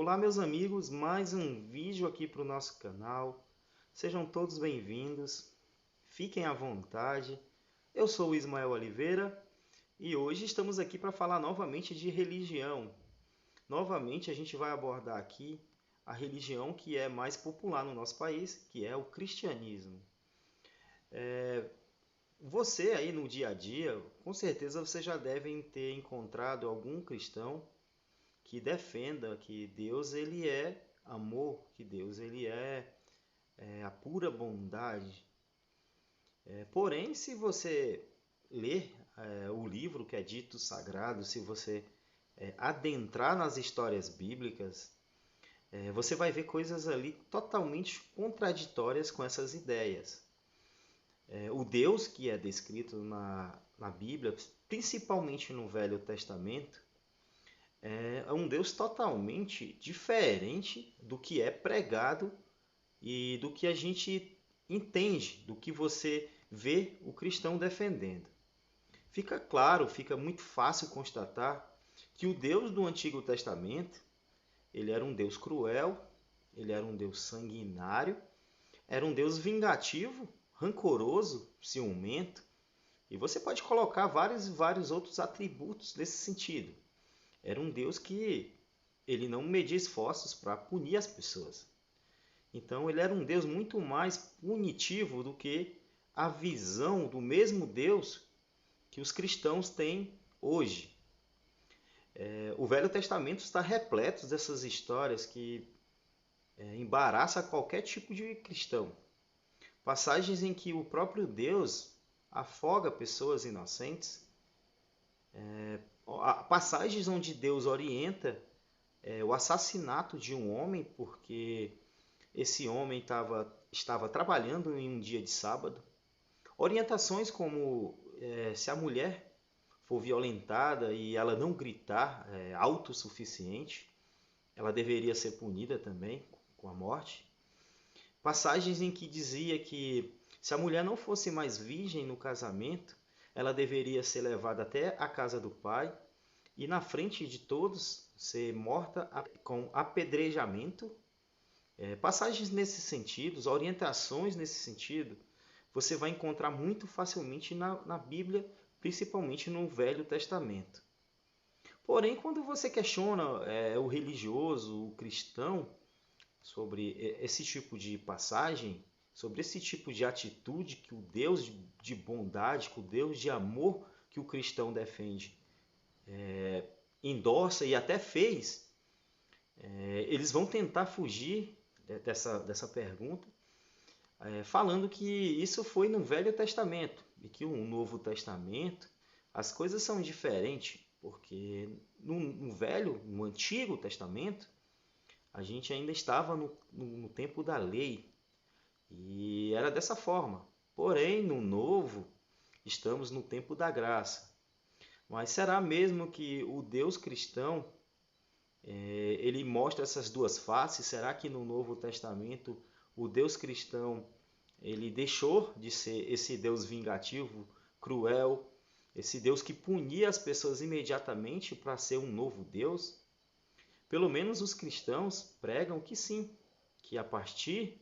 Olá, meus amigos, mais um vídeo aqui para o nosso canal. Sejam todos bem-vindos, fiquem à vontade. Eu sou o Ismael Oliveira e hoje estamos aqui para falar novamente de religião. Novamente a gente vai abordar aqui a religião que é mais popular no nosso país, que é o cristianismo. Você aí no dia a dia, com certeza você já deve ter encontrado algum cristão que defenda que Deus ele é amor, que Deus ele é a pura bondade. Porém, se você ler o livro que é dito sagrado, se você adentrar nas histórias bíblicas, você vai ver coisas ali totalmente contraditórias com essas ideias. O Deus que é descrito na Bíblia, principalmente no Velho Testamento, é um Deus totalmente diferente do que é pregado e do que a gente entende, do que você vê o cristão defendendo. Fica claro, fica muito fácil constatar que o Deus do Antigo Testamento, ele era um Deus cruel, ele era um Deus sanguinário, era um Deus vingativo, rancoroso, ciumento, e você pode colocar vários outros atributos nesse sentido. Era um Deus que ele não media esforços para punir as pessoas. Então ele era um Deus muito mais punitivo do que a visão do mesmo Deus que os cristãos têm hoje. O Velho Testamento está repleto dessas histórias que embaraça qualquer tipo de cristão. Passagens em que o próprio Deus afoga pessoas inocentes, passagens onde Deus orienta o assassinato de um homem porque esse homem estava trabalhando em um dia de sábado. Orientações como se a mulher for violentada e ela não gritar autossuficiente, ela deveria ser punida também com a morte. Passagens em que dizia que se a mulher não fosse mais virgem no casamento, ela deveria ser levada até a casa do pai e na frente de todos ser morta com apedrejamento. Passagens nesse sentido, orientações nesse sentido, você vai encontrar muito facilmente na Bíblia, principalmente no Velho Testamento. Porém, quando você questiona o religioso, o cristão, sobre esse tipo de passagem, sobre esse tipo de atitude que o Deus de bondade, que o Deus de amor que o cristão defende, endossa e até fez, eles vão tentar fugir dessa pergunta, falando que isso foi no Velho Testamento e que no Novo Testamento as coisas são diferentes, porque no Antigo Testamento, a gente ainda estava no tempo da lei e era dessa forma. Porém, no Novo, estamos no tempo da graça. Mas será mesmo que o Deus cristão ele mostra essas duas faces? Será que no Novo Testamento o Deus cristão ele deixou de ser esse Deus vingativo, cruel, esse Deus que punia as pessoas imediatamente para ser um novo Deus? Pelo menos os cristãos pregam que sim, que a partir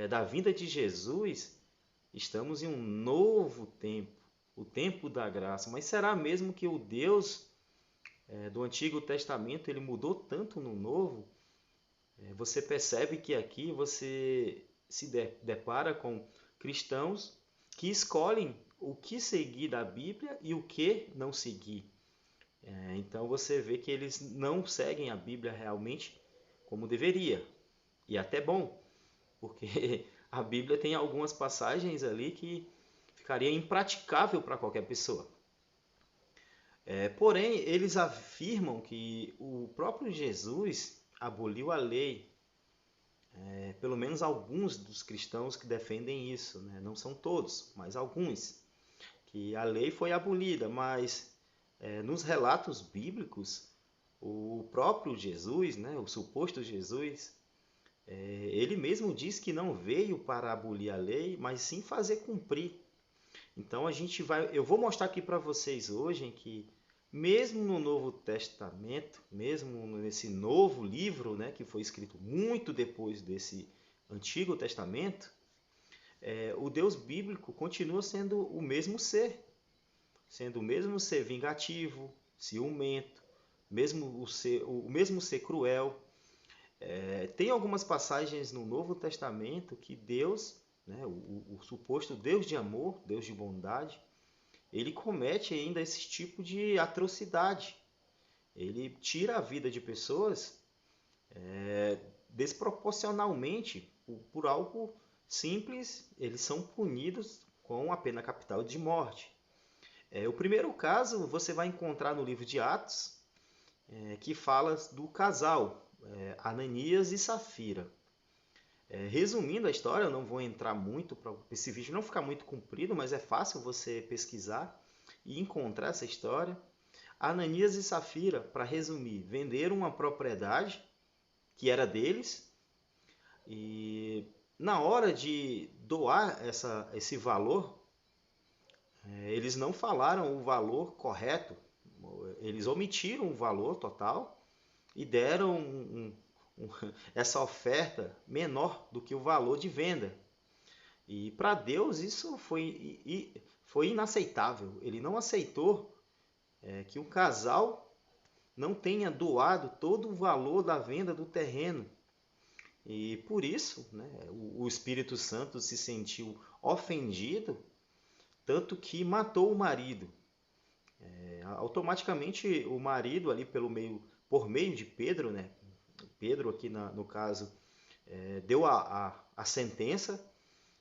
da vinda de Jesus estamos em um novo tempo, o tempo da graça. Mas será mesmo que o Deus do Antigo Testamento ele mudou tanto no Novo? Você percebe que aqui você se depara com cristãos que escolhem o que seguir da Bíblia e o que não seguir. Então você vê que eles não seguem a Bíblia realmente como deveria. E até bom, porque a Bíblia tem algumas passagens ali que ficaria impraticável para qualquer pessoa. Porém, eles afirmam que o próprio Jesus aboliu a lei. Pelo menos alguns dos cristãos que defendem isso, né? Não são todos, mas alguns. Que a lei foi abolida, mas nos relatos bíblicos, o próprio Jesus, né, o suposto Jesus, ele mesmo diz que não veio para abolir a lei, mas sim fazer cumprir. Então eu vou mostrar aqui para vocês hoje em que mesmo no Novo Testamento, mesmo nesse novo livro, né, que foi escrito muito depois desse Antigo Testamento, o Deus bíblico continua sendo sendo o mesmo ser vingativo, ciumento, o mesmo ser cruel. Tem algumas passagens no Novo Testamento que Deus, né, o suposto Deus de amor, Deus de bondade, ele comete ainda esse tipo de atrocidade. Ele tira a vida de pessoas desproporcionalmente por algo simples. Eles são punidos com a pena capital de morte. O primeiro caso você vai encontrar no livro de Atos, que fala do casal Ananias e Safira. Resumindo a história, eu não vou entrar muito para esse vídeo não ficar muito comprido, mas é fácil você pesquisar e encontrar essa história. Ananias e Safira, para resumir, venderam uma propriedade que era deles e na hora de doar esse valor, eles não falaram o valor correto, eles omitiram o valor total e deram essa oferta menor do que o valor de venda. E para Deus isso foi inaceitável. Ele não aceitou que o casal não tenha doado todo o valor da venda do terreno. E por isso, né, o Espírito Santo se sentiu ofendido, tanto que matou o marido. Automaticamente o marido ali por meio de Pedro, né? Pedro aqui no caso deu a sentença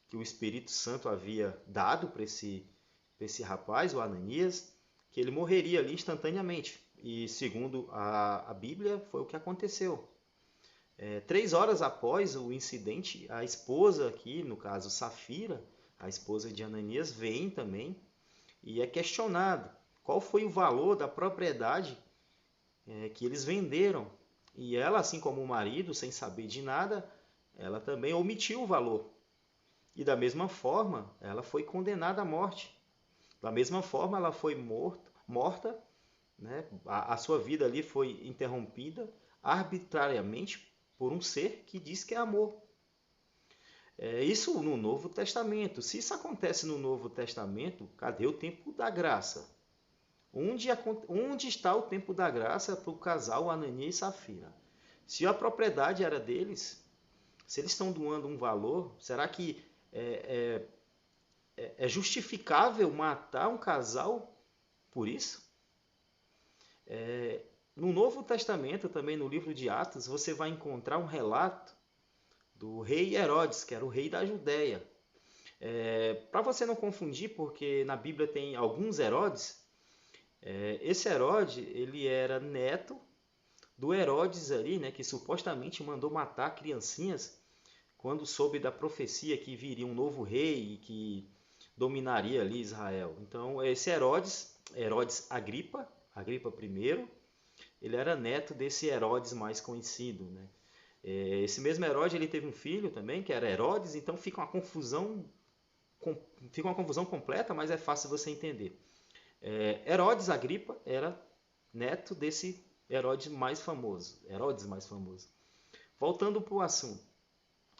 que o Espírito Santo havia dado para esse rapaz, o Ananias, que ele morreria ali instantaneamente. E segundo a Bíblia foi o que aconteceu. 3 horas após o incidente, a esposa aqui, no caso Safira, a esposa de Ananias, vem também e é questionado qual foi o valor da propriedade que eles venderam. E ela, assim como o marido, sem saber de nada, ela também omitiu o valor. E da mesma forma, ela foi condenada à morte. Da mesma forma, ela foi morta, né? A sua vida ali foi interrompida arbitrariamente por um ser que diz que é amor. Isso no Novo Testamento. Se isso acontece no Novo Testamento, cadê o tempo da graça? Onde está o tempo da graça para o casal Ananias e Safira? Se a propriedade era deles, se eles estão doando um valor, será que é justificável matar um casal por isso? No Novo Testamento, também no livro de Atos, você vai encontrar um relato do rei Herodes, que era o rei da Judéia. Para você não confundir, porque na Bíblia tem alguns Herodes, esse Herodes ele era neto do Herodes ali, né, que supostamente mandou matar criancinhas quando soube da profecia que viria um novo rei e que dominaria ali Israel. Então esse Herodes Agripa I, ele era neto desse Herodes mais conhecido, né? Esse mesmo Herodes ele teve um filho também que era Herodes, então fica uma confusão completa, mas é fácil você entender. Herodes Agripa era neto desse Herodes mais famoso. Voltando para o assunto.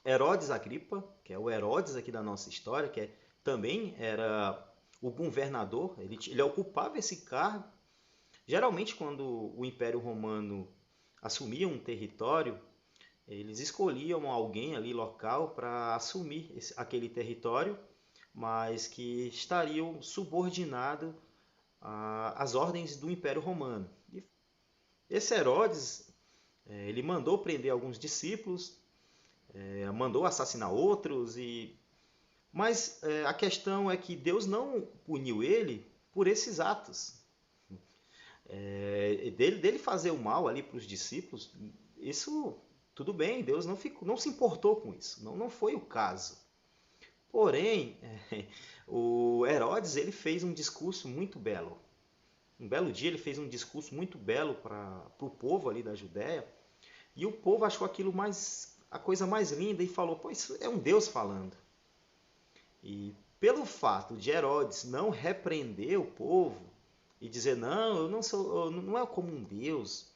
Herodes Agripa, que é o Herodes aqui da nossa história, que também era o governador, ele ocupava esse cargo. Geralmente, quando o Império Romano assumia um território, eles escolhiam alguém ali local para assumir aquele território, mas que estariam subordinado às ordens do Império Romano. E esse Herodes, ele mandou prender alguns discípulos, mandou assassinar outros, mas a questão é que Deus não puniu ele por esses atos. Dele fazer o mal ali para os discípulos, isso tudo bem, Deus não se importou com isso, não foi o caso. Porém, o Herodes ele fez um discurso muito belo. Um belo dia ele fez um discurso muito belo para o povo ali da Judéia, e o povo achou aquilo a coisa mais linda e falou, pô, isso é um Deus falando. E pelo fato de Herodes não repreender o povo, e dizer, não, eu não sou, não é como um Deus.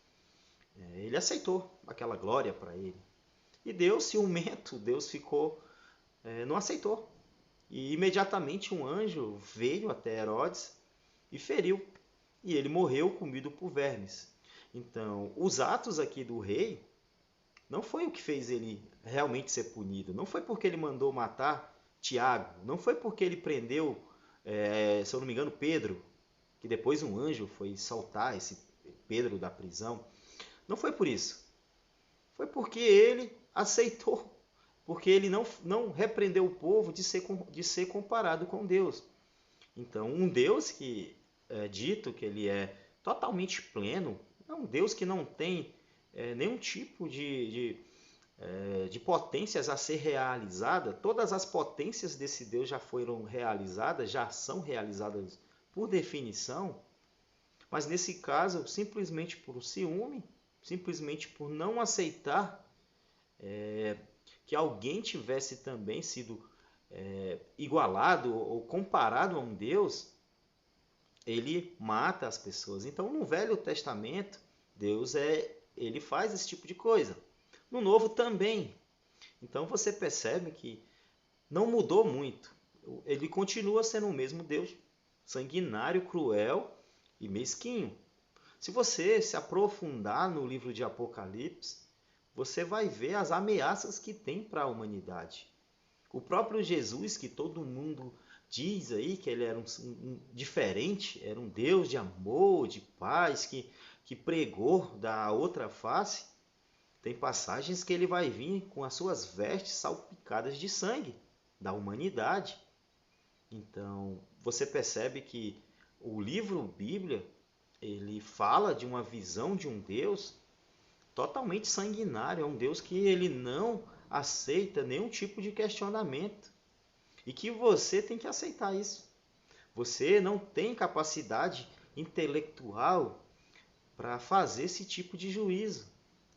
Ele aceitou aquela glória para ele. E Deus, ciumento, Deus ficou, não aceitou. E imediatamente um anjo veio até Herodes e feriu. E ele morreu comido por vermes. Então, os atos aqui do rei não foi o que fez ele realmente ser punido. Não foi porque ele mandou matar Tiago. Não foi porque ele prendeu, se eu não me engano, Pedro. Que depois um anjo foi soltar esse Pedro da prisão. Não foi por isso. Foi porque ele aceitou. Porque ele não repreendeu o povo de ser comparado com Deus. Então, um Deus que é dito que ele é totalmente pleno, é um Deus que não tem nenhum tipo de potências a ser realizada. Todas as potências desse Deus já foram realizadas, já são realizadas por definição, mas nesse caso, simplesmente por ciúme, simplesmente por não aceitar que alguém tivesse também sido igualado ou comparado a um Deus, ele mata as pessoas. Então, no Velho Testamento, Deus ele faz esse tipo de coisa. No Novo também. Então você percebe que não mudou muito. Ele continua sendo o mesmo Deus, sanguinário, cruel e mesquinho. Se você se aprofundar no livro de Apocalipse, você vai ver as ameaças que tem para a humanidade. O próprio Jesus, que todo mundo diz aí que ele era um diferente, era um Deus de amor, de paz, que pregou da outra face, tem passagens que ele vai vir com as suas vestes salpicadas de sangue da humanidade. Então, você percebe que o livro Bíblia, ele fala de uma visão de um Deus totalmente sanguinário, é um Deus que ele não aceita nenhum tipo de questionamento. E que você tem que aceitar isso. Você não tem capacidade intelectual para fazer esse tipo de juízo.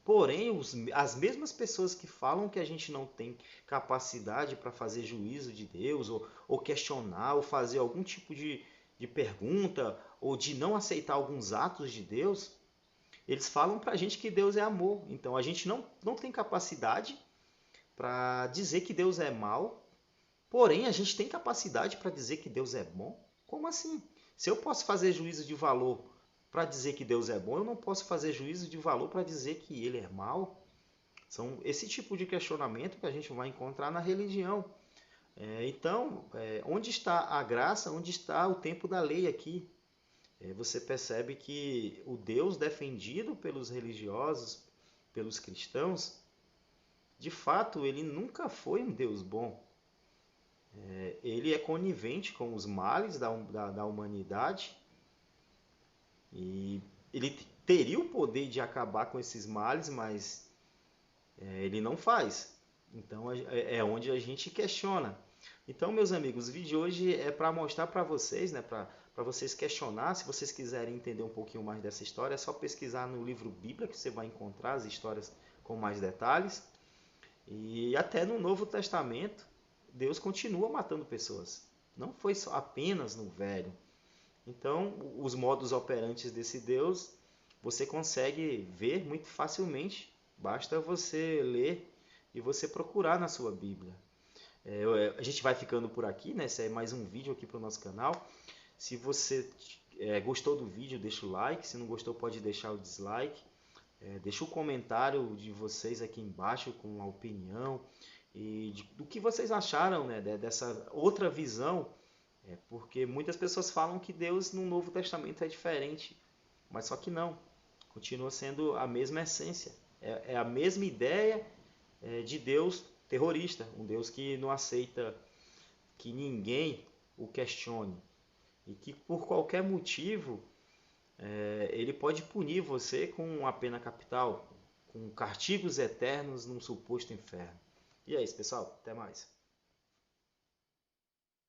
Porém, as mesmas pessoas que falam que a gente não tem capacidade para fazer juízo de Deus, ou questionar, ou fazer algum tipo de pergunta, ou de não aceitar alguns atos de Deus, eles falam para a gente que Deus é amor. Então a gente não tem capacidade para dizer que Deus é mal, porém a gente tem capacidade para dizer que Deus é bom? Como assim? Se eu posso fazer juízo de valor para dizer que Deus é bom, eu não posso fazer juízo de valor para dizer que ele é mal? São esse tipo de questionamento que a gente vai encontrar na religião. Então, onde está a graça? Onde está o tempo da lei aqui? Você percebe que o Deus defendido pelos religiosos, pelos cristãos, de fato, ele nunca foi um Deus bom. Ele é conivente com os males da humanidade e ele teria o poder de acabar com esses males, mas ele não faz. Então é onde a gente questiona. Então, meus amigos, o vídeo de hoje é para mostrar para vocês, né, para vocês questionar. Se vocês quiserem entender um pouquinho mais dessa história, é só pesquisar no livro Bíblia que você vai encontrar as histórias com mais detalhes. E até no Novo Testamento, Deus continua matando pessoas. Não foi só apenas no Velho. Então, os modus operantes desse Deus, você consegue ver muito facilmente. Basta você ler e você procurar na sua Bíblia. A gente vai ficando por aqui, né? Esse é mais um vídeo aqui para o nosso canal. Se você gostou do vídeo, deixa o like. Se não gostou, pode deixar o dislike. Deixa o comentário de vocês aqui embaixo com a opinião e do que vocês acharam, né, dessa outra visão. Porque muitas pessoas falam que Deus no Novo Testamento é diferente, mas só que não. Continua sendo a mesma essência. É a mesma ideia de Deus terrorista, um Deus que não aceita que ninguém o questione e que por qualquer motivo ele pode punir você com a pena capital, com castigos eternos num suposto inferno. E é isso, pessoal. Até mais.